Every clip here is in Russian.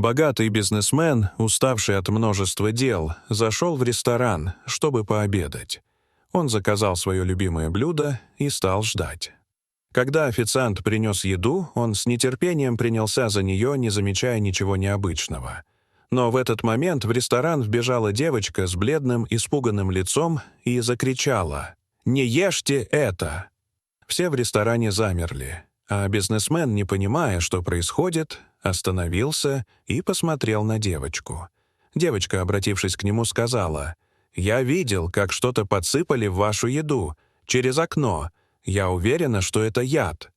Богатый бизнесмен, уставший от множества дел, зашел в ресторан, чтобы пообедать. Он заказал свое любимое блюдо и стал ждать. Когда официант принес еду, он с нетерпением принялся за нее, не замечая ничего необычного. Но в этот момент в ресторан вбежала девочка с бледным, испуганным лицом и закричала: «Не ешьте это!». Все в ресторане замерли, а бизнесмен, не понимая, что происходит, остановился и посмотрел на девочку. Девочка, обратившись к нему, сказала: «Я видел, как что-то подсыпали в вашу еду через окно. Я уверена, что это яд».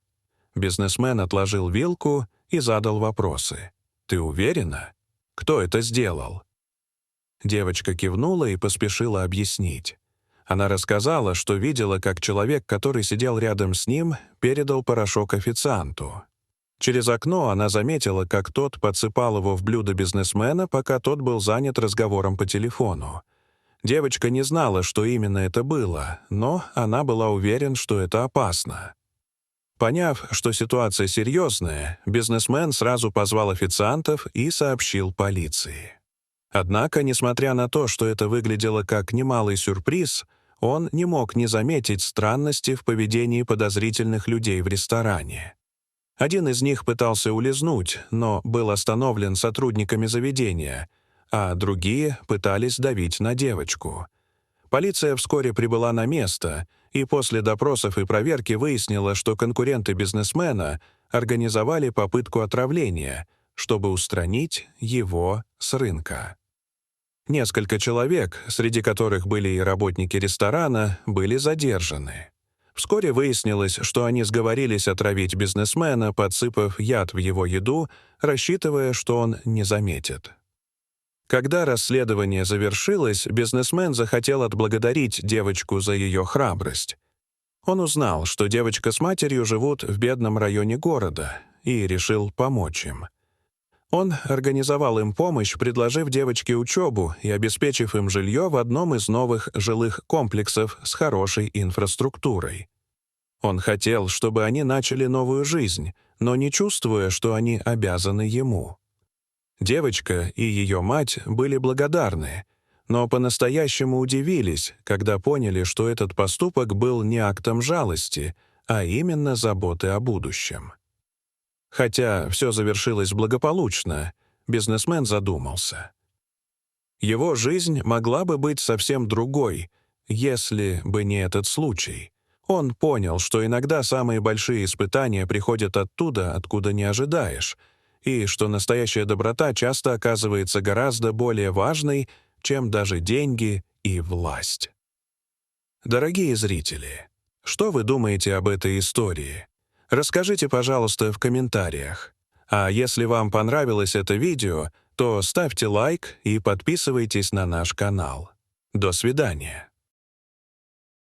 Бизнесмен отложил вилку и задал вопросы. «Ты уверена? Кто это сделал?» Девочка кивнула и поспешила объяснить. Она рассказала, что видела, как человек, который сидел рядом с ним, передал порошок официанту. Через окно она заметила, как тот подсыпал его в блюдо бизнесмена, пока тот был занят разговором по телефону. Девочка не знала, что именно это было, но она была уверена, что это опасно. Поняв, что ситуация серьезная, бизнесмен сразу позвал официантов и сообщил полиции. Однако, несмотря на то, что это выглядело как немалый сюрприз, он не мог не заметить странности в поведении подозрительных людей в ресторане. Один из них пытался улизнуть, но был остановлен сотрудниками заведения, а другие пытались давить на девочку. Полиция вскоре прибыла на место и после допросов и проверки выяснила, что конкуренты бизнесмена организовали попытку отравления, чтобы устранить его с рынка. Несколько человек, среди которых были и работники ресторана, были задержаны. Вскоре выяснилось, что они сговорились отравить бизнесмена, подсыпав яд в его еду, рассчитывая, что он не заметит. Когда расследование завершилось, бизнесмен захотел отблагодарить девочку за ее храбрость. Он узнал, что девочка с матерью живут в бедном районе города, и решил помочь им. Он организовал им помощь, предложив девочке учебу и обеспечив им жилье в одном из новых жилых комплексов с хорошей инфраструктурой. Он хотел, чтобы они начали новую жизнь, но не чувствуя, что они обязаны ему. Девочка и ее мать были благодарны, но по-настоящему удивились, когда поняли, что этот поступок был не актом жалости, а именно заботы о будущем. Хотя все завершилось благополучно, бизнесмен задумался. Его жизнь могла бы быть совсем другой, если бы не этот случай. Он понял, что иногда самые большие испытания приходят оттуда, откуда не ожидаешь, и что настоящая доброта часто оказывается гораздо более важной, чем даже деньги и власть. Дорогие зрители, что вы думаете об этой истории? Расскажите, пожалуйста, в комментариях. А если вам понравилось это видео, то ставьте лайк и подписывайтесь на наш канал. До свидания.